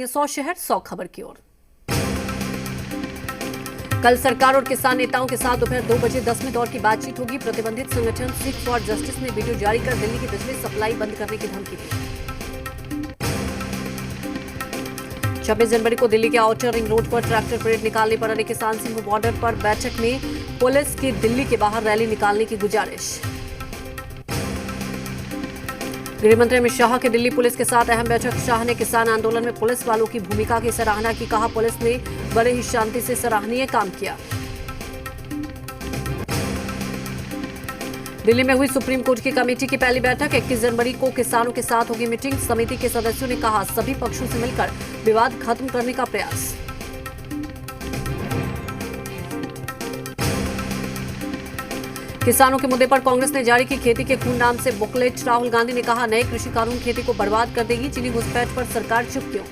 100 शहर 100 खबर की ओर। कल सरकार और किसान नेताओं के साथ दोपहर 2 बजे 10वें दौर की बातचीत होगी। प्रतिबंधित संगठन सिख फॉर जस्टिस ने वीडियो जारी कर दिल्ली की बिजली सप्लाई बंद करने की धमकी दी। 26 जनवरी को दिल्ली के आउटर रिंग रोड पर ट्रैक्टर परेड निकालने पर अड़े किसान सिंह बॉर्डर पर बैठक में पुलिस की दिल्ली के बाहर रैली निकालने की गुजारिश। गृह मंत्री अमित शाह की दिल्ली पुलिस के साथ अहम बैठक। शाह ने किसान आंदोलन में पुलिस वालों की भूमिका की सराहना की। कहा, पुलिस ने बड़े ही शांति से सराहनीय काम किया। दिल्ली में हुई सुप्रीम कोर्ट की कमेटी की पहली बैठक। 21 जनवरी को किसानों के साथ होगी मीटिंग। समिति के सदस्यों ने कहा, सभी पक्षों से मिलकर विवाद खत्म करने का प्रयास। किसानों के मुद्दे पर कांग्रेस ने जारी की खेती के खून नाम से बुकलेट। राहुल गांधी ने कहा, नए कृषि कानून खेती को बर्बाद कर देगी। चीनी घुसपैठ पर सरकार चुप क्यों?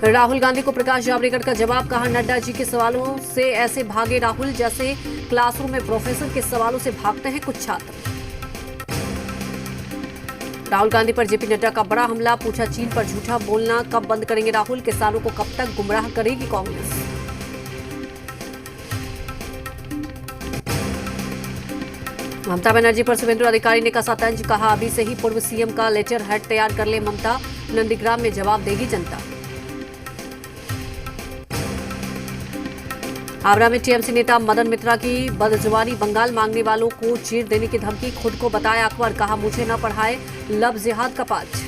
राहुल गांधी को प्रकाश जावड़ेकर का जवाब। कहा, नड्डा जी के सवालों से ऐसे भागे राहुल जैसे क्लासरूम में प्रोफेसर के सवालों से भागते हैं कुछ छात्र। राहुल गांधी पर जेपी नड्डा का बड़ा हमला। पूछा, चीन पर झूठा बोलना कब बंद करेंगे राहुल? किसानों को कब तक गुमराह करेगी कांग्रेस? ममता बनर्जी पर शुभेंदु अधिकारी ने कसा तंज। कहा, अभी से ही पूर्व सीएम का लेटर हेड तैयार कर ले ममता। नंदीग्राम में जवाब देगी जनता। आगरा में टीएमसी नेता मदन मित्रा की बदजुबानी। बंगाल मांगने वालों को चीर देने की धमकी। खुद को बताया अकबर। कहा, मुझे न पढ़ाए लब जिहाद का पाठ।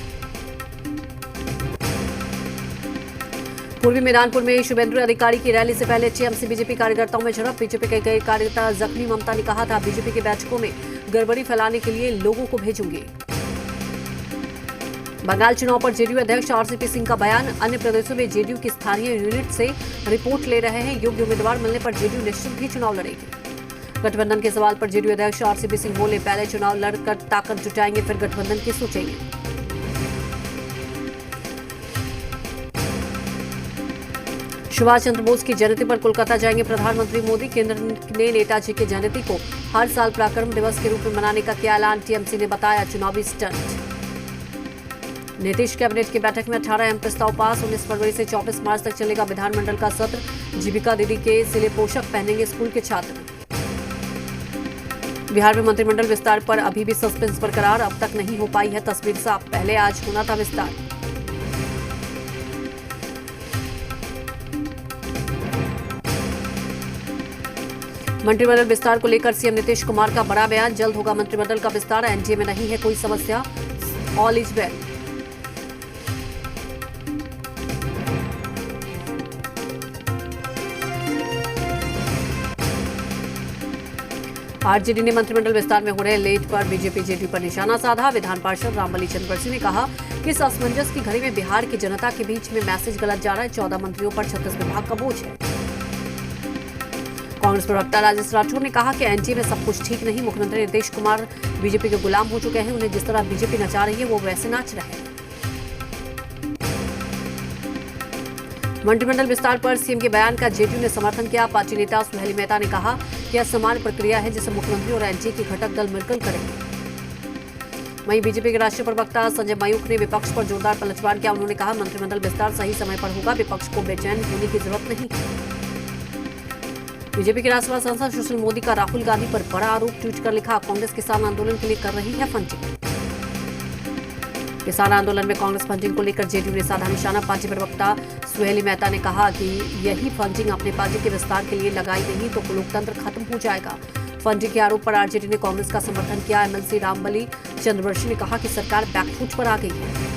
पूर्वी मैदानपुर में शुभेंदु अधिकारी की रैली से पहले टीएमसी बीजेपी कार्यकर्ताओं में झड़प। बीजेपी के कई कार्यकर्ता जख्मी। ममता ने कहा था, बीजेपी की बैठकों में गड़बड़ी फैलाने के लिए लोगों को भेजूंगी। बंगाल चुनाव पर जेडीयू अध्यक्ष आरसीपी सिंह का बयान। अन्य प्रदेशों में जेडीयू की स्थानीय यूनिट से रिपोर्ट ले रहे हैं। योग्य उम्मीदवार मिलने पर जेडीयू निश्चित ही चुनाव लड़ेगी। गठबंधन के सवाल पर जेडीयू अध्यक्ष आरसीपी सिंह बोले, पहले चुनाव लड़कर ताकत जुटाएंगे, फिर गठबंधन की सोचेंगे। सुभाष चंद्र बोस की जयंती पर कोलकाता जाएंगे प्रधानमंत्री मोदी। केंद्र ने नेताजी की जयंती को हर साल पराक्रम दिवस के रूप में मनाने का किया ऐलान। टीएमसी ने बताया चुनावी स्टंट। नीतीश कैबिनेट की बैठक में 18 अहम प्रस्ताव पास। 19 फरवरी से 24 मार्च तक चलेगा विधानमंडल का सत्र। जीविका दीदी के सिले पोशाक पहनेंगे स्कूल के छात्र। बिहार में मंत्रिमंडल विस्तार पर अभी भी सस्पेंस बरकरार। अब तक नहीं हो पाई है तस्वीर साफ। पहले आज होना था विस्तार। मंत्रिमंडल विस्तार को लेकर सीएम नीतीश कुमार का बड़ा बयान। जल्द होगा मंत्रिमंडल का विस्तार। एनडीए में नहीं है कोई समस्या। All is well. आरजेडी ने मंत्रिमंडल विस्तार में हो रहे लेट पर बीजेपी जेडीयू पर निशाना साधा। विधान पार्षद रामबली चंद्रवर्षी ने कहा कि इस असमंजस की घड़ी में बिहार की जनता के बीच में मैसेज गलत जा रहा है। 14 मंत्रियों पर 36 विभाग का बोझ है। कांग्रेस प्रवक्ता राजेश राठौर ने कहा कि एनडीए में सब कुछ ठीक नहीं। मुख्यमंत्री नीतीश कुमार बीजेपी के गुलाम हो चुके हैं। उन्हें जिस तरह बीजेपी नचा रही है वो वैसे नाच रहे हैं। मंत्रिमंडल विस्तार पर सीएम के बयान का जेडीयू ने समर्थन किया। पार्टी नेता सुहेली मेहता ने कहा कि यह समान प्रक्रिया है जिसे मुख्यमंत्री और एनडीए के घटक दल मिलकर करेंगे। वहीं बीजेपी के राष्ट्रीय प्रवक्ता संजय मायूख ने विपक्ष पर जोरदार पलटवार किया। उन्होंने कहा, मंत्रिमंडल विस्तार सही समय पर होगा। विपक्ष को बेचैन होने की जरूरत नहीं। बीजेपी के राज्यसभा सांसद सुशील मोदी का राहुल गांधी पर बड़ा आरोप। ट्वीट कर लिखा, कांग्रेस किसान आंदोलन के लिए कर रही है फंडिंग। किसान आंदोलन में कांग्रेस फंडिंग को लेकर जेडीयू ने साधा निशाना। पार्टी प्रवक्ता सुहेली मेहता ने कहा कि यही फंडिंग अपने पार्टी के विस्तार के लिए लगाई नहीं तो लोकतंत्र खत्म हो जाएगा। फंडिंग के आरोप पर आरजेडी ने कांग्रेस का समर्थन किया। एमएलसी रामबली चंद्रवर्षी ने कहा कि सरकार बैकफुट पर आ गई है।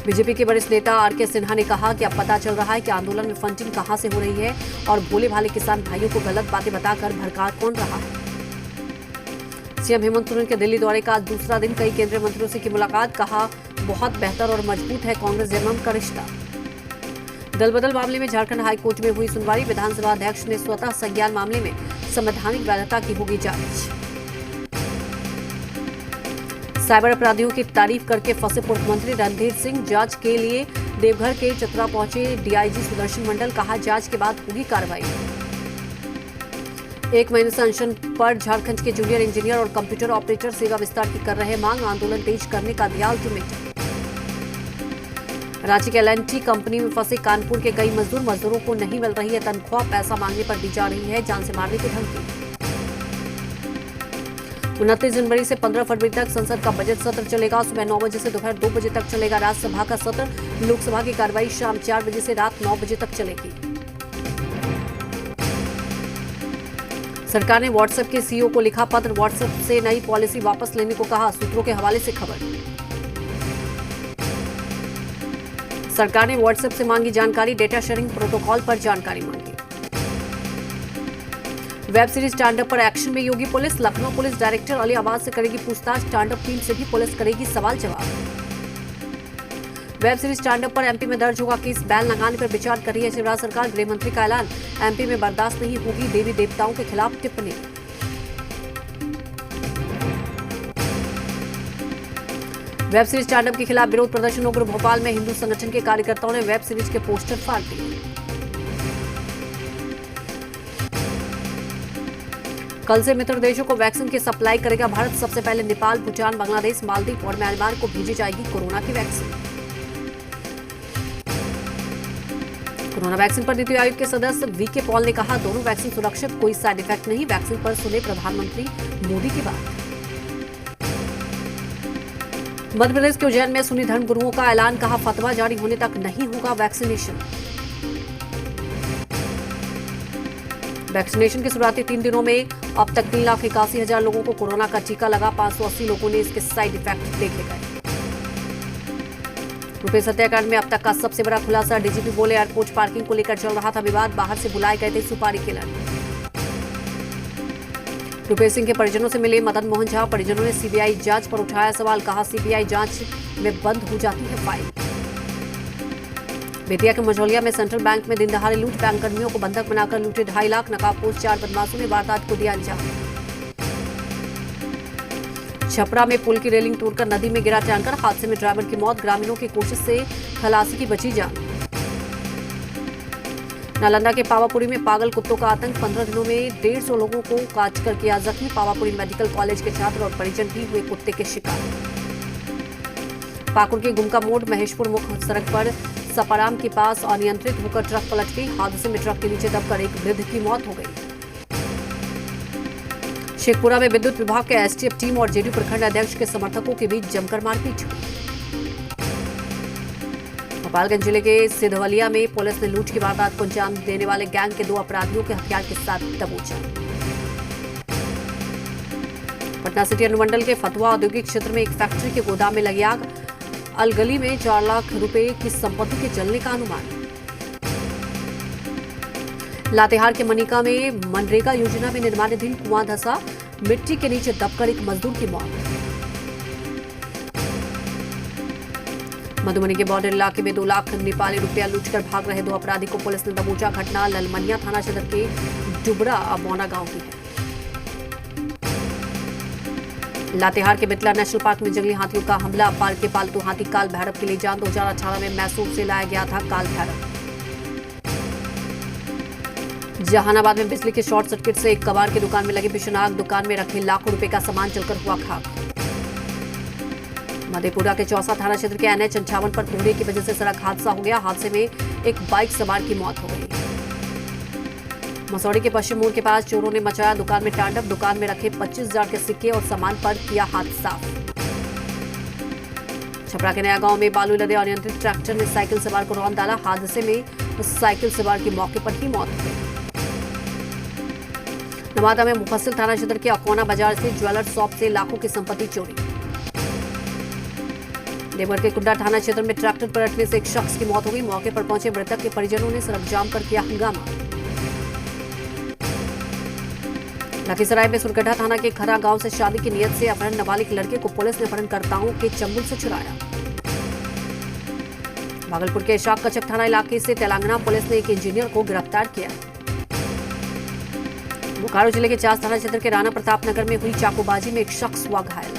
बीजेपी के वरिष्ठ नेता आरके सिन्हा ने कहा कि अब पता चल रहा है कि आंदोलन में फंडिंग कहां से हो रही है और भोले भाले किसान भाइयों को गलत बातें बताकर भड़का कौन रहा है। सीएम हेमंत सोरेन के दिल्ली दौरे का आज दूसरा दिन। कई केंद्रीय मंत्रियों से की मुलाकात। कहा, बहुत बेहतर और मजबूत है कांग्रेस जमात का रिश्ता। दल बदल मामले में झारखंड हाईकोर्ट में हुई सुनवाई। विधानसभा अध्यक्ष ने स्वतः संज्ञान मामले में संवैधानिक वैधता की होगी जांच। साइबर अपराधियों की तारीफ करके फंसे पूर्व मंत्री रणधीर सिंह। जांच के लिए देवघर के चतरा पहुंचे डीआईजी सुदर्शन मंडल। कहा, जांच के बाद होगी कार्रवाई। एक महीने से अनशन पर झारखंड के जूनियर इंजीनियर और कंप्यूटर ऑपरेटर सेवा विस्तार की कर रहे मांग, आंदोलन तेज करने का दिया अल्टीमेटम। रांची के एल&टी कंपनी में फंसे कानपुर के कई मजदूरों को नहीं मिल रही है तनख्वाह, पैसा मांगने पर दी जा रही है जान से मारने की धमकी। 29 जनवरी से 15 फरवरी तक संसद का बजट सत्र चलेगा। सुबह 9 बजे से दोपहर 2 बजे तक चलेगा राज्यसभा का सत्र। लोकसभा की कार्रवाई शाम 4 बजे से रात 9 बजे तक चलेगी। सरकार ने व्हाट्सएप के सीईओ को लिखा पत्र, व्हाट्सएप से नई पॉलिसी वापस लेने को कहा। सूत्रों के हवाले से खबर। सरकार ने व्हाट्सएप से मांगी जानकारी, डेटा शेयरिंग प्रोटोकॉल पर जानकारी मांगी। वेब सीरीज स्टैंड अप पर एक्शन में Yogi police. Lucknow police director Ali Abbas से करेगी पूछताछ। स्टैंड अप टीम से भी पुलिस करेगी सवाल जवाब। वेब सीरीज स्टैंड अप पर एमपी में दर्ज होगा केस, बैन लगाने पर विचार कर रही है शिवराज सरकार। गृह मंत्री का ऐलान, एमपी में बर्दाश्त नहीं होगी देवी देवताओं के खिलाफ टिप्पणी। वेब सीरीज स्टैंड अप के खिलाफ विरोध प्रदर्शन उग्र। भोपाल में हिंदू संगठन के कार्यकर्ताओं ने वेब सीरीज के पोस्टर फाड़ दिए। कल से मित्र देशों को वैक्सीन की सप्लाई करेगा भारत। सबसे पहले नेपाल, भूटान, बांग्लादेश, मालदीव और म्यांमार को भेजी जाएगी कोरोना की वैक्सीन। कोरोना वैक्सीन पर नीति आयोग के सदस्य वीके पॉल ने कहा, दोनों वैक्सीन सुरक्षित, कोई साइड इफेक्ट नहीं। वैक्सीन पर सुने प्रधानमंत्री मोदी की बात। मध्य प्रदेश के उज्जैन में सुन्नी धर्म गुरुओं का ऐलान, कहा फतवा जारी होने तक नहीं होगा वैक्सीनेशन। वैक्सीनेशन के शुरुआती 3 दिनों में अब तक 3,81,000 लोगों को कोरोना का टीका लगा। 580 लोगों ने इसके साइड इफेक्ट देखे गए। रुपेश हत्याकांड में अब तक का सबसे बड़ा खुलासा, डीजीपी बोले एयरपोर्ट पार्किंग को लेकर चल रहा था विवाद, बाहर से बुलाए गए थे सुपारी किलर। रुपेश सिंह के परिजनों से मिले मदन मोहन झा, परिजनों ने सीबीआई जांच पर उठाया सवाल, कहा सीबीआई जांच में बंद हो जाती है फाइल। बेतिया के मझौलिया में सेंट्रल बैंक में दिन दहाड़े लूट, बैंक कर्मियों को बंधक बनाकर लूटे 2.5 लाख। नकाबपोश 4 बदमाशों ने वारदात को दिया अंजाम। छपरा में पुल की रेलिंग तोड़कर नदी में गिरा टैंकर, हादसे में ड्राइवर की मौत, ग्रामीणों की कोशिश से खलासी की बची जान। नालंदा के पावापुरी में पागल कुत्तों का आतंक, 15 दिनों में 150 लोगों को काटकर किया जख्मी। पावापुरी मेडिकल कॉलेज के छात्र और परिजन भी हुए कुत्ते के शिकार। पाकुड़ के गुमका मोड़ महेशपुर मुख्य सड़क पर सपाराम के पास अनियंत्रित होकर ट्रक पलट गई। हादसे में ट्रक के नीचे दबकर एक वृद्ध की मौत हो गई। शेखपुरा में विद्युत विभाग के एसटीएफ टीम और जेडीयू प्रखंड अध्यक्ष के समर्थकों के बीच जमकर मारपीट हुई। गोपालगंज जिले के सिधवलिया में पुलिस ने लूट की वारदात को अंजाम देने वाले गैंग के 2 अपराधियों के हथियार के साथ दबोचा। पटना सिटी अनुमंडल के फतुहा औद्योगिक क्षेत्र में एक फैक्ट्री के गोदाम में लगी आग, अलगली में 4 लाख रुपए की संपत्ति के जलने का अनुमान। लातेहार के मनिका में मनरेगा योजना में निर्माणाधीन कुआं धंसा, मिट्टी के नीचे दबकर एक मजदूर की मौत। मधुबनी के बॉर्डर इलाके में 2 लाख नेपाली रुपया लूटकर भाग रहे 2 अपराधी को पुलिस ने दबोचा। घटना ललमनिया थाना क्षेत्र के डुबरा अबौना गांव की है। लातेहार के बितला नेशनल पार्क में जंगली हाथियों का हमला, पार्क के पालतू हाथी काल भैरव के लिए जान। 2018 में मैसूर से लाया गया था काल भैरव। जहानाबाद में बिजली के शॉर्ट सर्किट से एक कबाड़ की दुकान में लगी भीषण आग, दुकान में रखे लाखों रुपए का सामान जलकर हुआ खाक। मधेपुरा के चौसा थाना क्षेत्र के NH 58 पर कोहरे की वजह से सड़क हादसा हो गया। हादसे में एक बाइक सवार की मौत हो गई। मसौड़ी के पश्चिम मोड़ के पास चोरों ने मचाया दुकान में तांडव, दुकान में रखे 25,000 के सिक्के और सामान पर किया हाथ साफ। छपरा के नया गांव में बालू लदे अनियंत्रित ट्रैक्टर ने साइकिल सवार को रौंद डाला। हादसे में साइकिल सवार की मौके पर ही मौत हो गई। नवादा में मुफस्सिल थाना क्षेत्र के अकोना बाजार से ज्वेलर शॉप से लाखों की संपत्ति चोरी। देवघर के कुंडा थाना क्षेत्र में ट्रैक्टर पलटने से एक शख्स की मौत हो गई। मौके पर पहुंचे मृतक के परिजनों ने सड़क जाम कर किया हंगामा। लखीसराय में सुरगढ़ा थाना के खरा गांव से शादी की नियत से अपहरण नाबालिग लड़के को पुलिस ने अपहरणकर्ताओं के चंगुल से छुड़ाया। भागलपुर के इशाक कचक थाना इलाके से तेलंगाना पुलिस ने एक इंजीनियर को गिरफ्तार किया। बोकारो जिले के चास थाना क्षेत्र के राणा प्रताप नगर में हुई चाकूबाजी में एक शख्स हुआ घायल।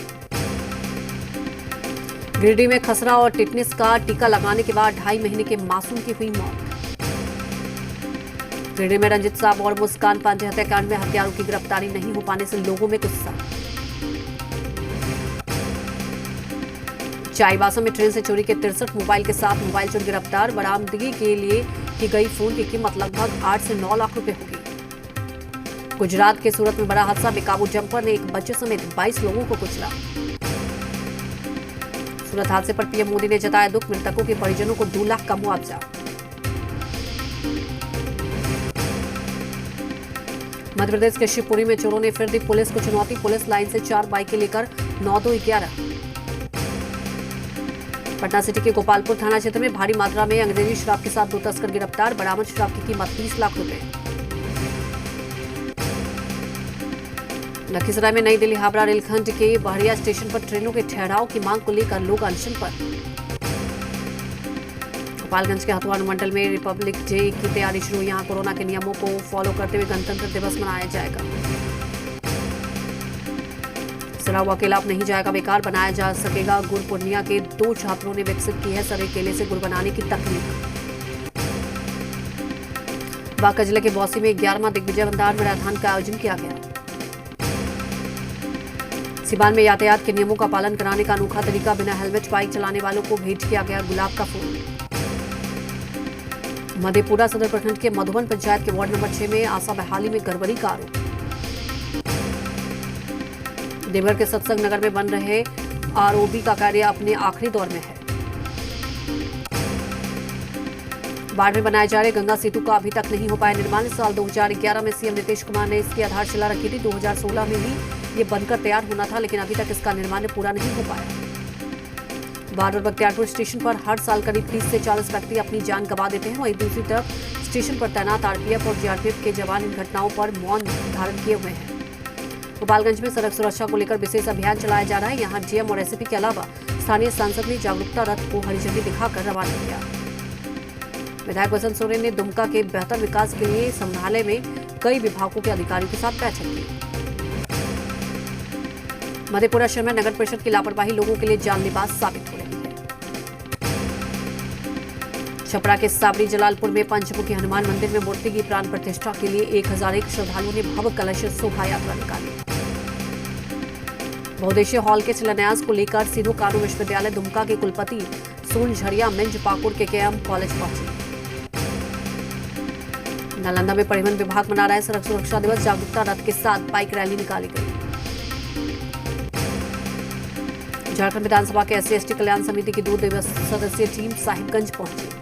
गिरिडीह में खसरा और टिटनेस का टीका लगाने के बाद 2.5 महीने के मासूम की हुई मौत। गिरिडीह में रंजित साहब और मुस्कान पांडे हत्याकांड में हत्यारों की गिरफ्तारी नहीं हो पाने से लोगों में गुस्सा। चाईबासा में ट्रेन से चोरी के 63 मोबाइल के साथ मोबाइल चोर गिरफ्तार। बरामदगी के लिए की गई फोन की कीमत लगभग 8 से 9 लाख रुपए होगी। गुजरात के सूरत में बड़ा हादसा। बेकाबू जंपर ने एक बच्चे समेत 22 लोगों को कुचला। सूरत हादसे पर पीएम मोदी ने जताया दुख। मृतकों के परिजनों को 2 लाख का मुआवजा। मध्य प्रदेश के शिवपुरी में चोरों ने फिर दी पुलिस को चुनौती। पुलिस लाइन से 4 बाइकें लेकर 9-2-11। पटना सिटी के गोपालपुर थाना क्षेत्र में भारी मात्रा में अंग्रेजी शराब के साथ 2 तस्कर गिरफ्तार। बरामद शराब की कीमत 30 लाख रुपए। लखीसराय में नई दिल्ली हावड़ा रेलखंड के बहरिया स्टेशन पर ट्रेनों के ठहराव की मांग को लेकर लोग अनशन पर। गोपालगंज के हथुआ अनुमंडल में रिपब्लिक डे की तैयारी शुरू। यहां कोरोना के नियमों को फॉलो करते हुए गणतंत्र दिवस मनाया जाएगा। सिरावा केला अब नहीं जाएगा बेकार, बनाया जा सकेगा गुड़। पूर्णिया के 2 छात्रों ने विकसित की है सरे केले से गुड़ बनाने की तकनीक। बांका जिले के बौसी में 11वां दिग्विजय भंडार मैराथन का आयोजन किया गया। सीवान में यातायात के नियमों का पालन कराने का अनोखा तरीका। बिना हेलमेट बाइक चलाने वालों को भेंट किया गया गुलाब का फूल। मधेपुरा सदर प्रखंड के मधुबन पंचायत के वार्ड नंबर 6 में आशा बहाली में गड़बड़ी का आरोप। देवघर के सत्संग नगर में बन रहे आरओबी का कार्य अपने आखिरी दौर में है। बाढ़ में बनाए जा रहे गंगा सेतु का अभी तक नहीं हो पाया निर्माण। साल 2011 में सीएम नीतीश कुमार ने इसकी आधारशिला रखी थी। 2016 में ही ये बनकर तैयार होना था, लेकिन अभी तक इसका निर्माण पूरा नहीं हो पाया। बाढ़ और बख्तियारपुर स्टेशन पर हर साल करीब 30 से 40 व्यक्ति अपनी जान गंवा देते हैं। वहीं दूसरी तरफ स्टेशन पर तैनात आरपीएफ और जीआरपीएफ के जवान इन घटनाओं पर मौन धारण किए हुए हैं। गोपालगंज में सड़क सुरक्षा को लेकर विशेष अभियान चलाया जा रहा है। यहाँ डीएम और एसपी के अलावा स्थानीय सांसद ने जागरूकता रथ को हरी झंडी दिखाकर रवाना किया। विधायक बसंत सोरेन ने दुमका के बेहतर विकास के लिए संग्रहालय में कई विभागों के अधिकारियों के साथ बैठक की। मधेपुरा शहर में नगर परिषद की लापरवाही लोगों के लिए जानलेवा साबित हो रही है। छपरा के साबरी जलालपुर में पंचमुखी हनुमान मंदिर में मूर्ति की प्राण प्रतिष्ठा के लिए 1001 श्रद्धालुओं ने भव्य कलश शोभा यात्रा निकाली। बहुउद्देशीय हॉल के शिलान्यास को लेकर सिधो कानून विश्वविद्यालय दुमका के कुलपति सोन झरिया मिंज पाकुड़ के केएम कॉलेज पहुंचे। नालंदा में परिवहन विभाग मना रहा है सड़क सुरक्षा दिवस। जागरूकता रथ के साथ बाइक रैली निकाली गई। झारखंड विधानसभा के एससी/एसटी कल्याण समिति की 2 सदस्यीय टीम साहिबगंज पहुंची।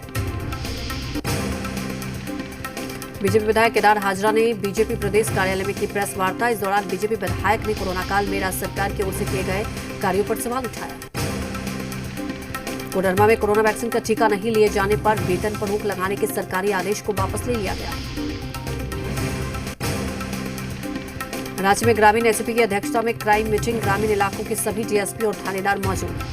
बीजेपी विधायक केदार हाजरा ने बीजेपी प्रदेश कार्यालय में की प्रेस वार्ता। इस दौरान बीजेपी विधायक ने कोरोना काल में राज्य सरकार की ओर से किए गए कार्यों पर सवाल उठाया। कोडरमा में कोरोना वैक्सीन का टीका नहीं लिए जाने पर वेतन पर रोक लगाने के सरकारी आदेश को वापस ले लिया गया। राज्य में ग्रामीण एसपी की अध्यक्षता में क्राइम मीटिंग। ग्रामीण इलाकों के सभी डीएसपी और थानेदार मौजूद।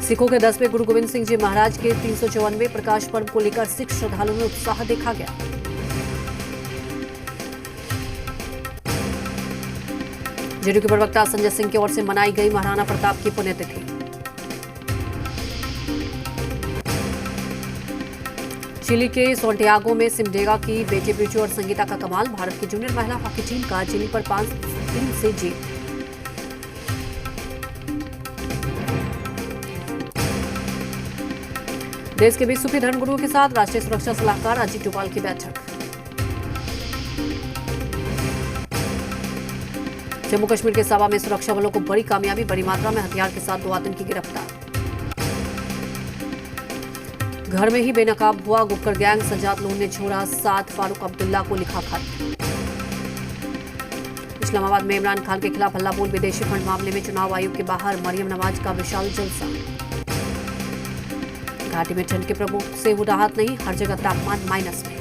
सिखों के 10वें गुरु गोविंद सिंह जी महाराज के 354वें प्रकाश पर्व को लेकर सिख श्रद्धालुओं में उत्साह देखा गया। जेडीयू के प्रवक्ता संजय सिंह की ओर से मनाई गई महाराणा प्रताप की पुण्यतिथि। चिली के सोल्टियागो में सिमडेगा की बेटी बिरजू और संगीता का कमाल। भारत की जूनियर महिला हॉकी टीम का चिली पर 5-3 से जीत। देश के 20 सूफी धर्मगुरुओं के साथ राष्ट्रीय सुरक्षा सलाहकार अजीत डोभाल की बैठक। जम्मू कश्मीर के सावा में सुरक्षा बलों को बड़ी कामयाबी। बड़ी मात्रा में हथियार के साथ 2 आतंकी गिरफ्तार। घर में ही बेनकाब हुआ गुपकर गैंग। सजाद लोन ने छोड़ा साथ फारूक अब्दुल्ला को लिखा खत। इस्लामाबाद में इमरान खान के खिलाफ हल्ला बोल। विदेशी फंड मामले में चुनाव आयोग के बाहर मरियम नवाज का विशाल जलसा। घाटी में ठंड के प्रकोप से हो राहत नहीं। हर जगह तापमान माइनस में।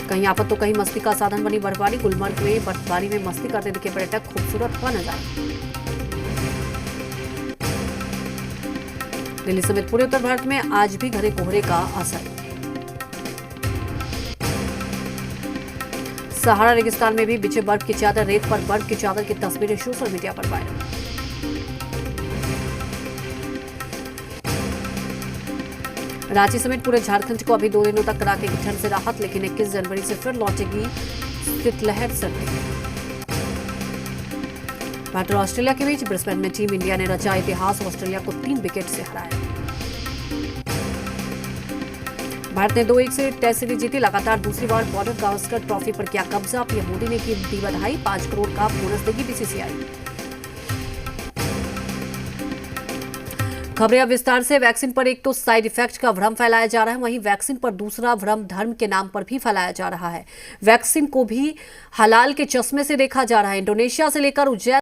कहीं आफत तो कहीं मस्ती का साधन बनी बर्फबारी। गुलमर्ग में बर्फबारी में मस्ती करते दिखे पर्यटक। खूबसूरत हुआ नजारा। दिल्ली समेत पूरे उत्तर भारत में आज भी घने कोहरे का असर। सहारा रेगिस्तान में भी बिछे बर्फ की चादर। रेत पर बर्फ की चादर की तस्वीरें सोशल मीडिया पर वायरल। रांची समेत पूरे झारखंड को अभी 2 दिनों तक कड़ाके की ठंड से राहत, लेकिन 21 जनवरी से फिर लौटेगी शीतलहर सर्दी। भारत और ऑस्ट्रेलिया के बीच ब्रिस्बेन में टीम इंडिया ने रचा इतिहास, ऑस्ट्रेलिया को 3 विकेट से हराया। भारत ने 2-1 से टेस्ट सीरीज जीती, लगातार दूसरी बार बॉर्डर गावस्कर ट्रॉफी पर किया कब्जा। पीएम मोदी ने दी बधाई, 5 करोड़ का बोनस देगी बीसीसीआई। खबरें अब विस्तार से। वैक्सीन पर एक तो साइड इफेक्ट का भ्रम फैलाया जा रहा है, वहीं वैक्सीन पर दूसरा भ्रम धर्म के नाम पर भी फैलाया जा रहा है। वैक्सीन को भी हलाल के चश्मे से देखा जा रहा है। इंडोनेशिया से लेकर उज्जैन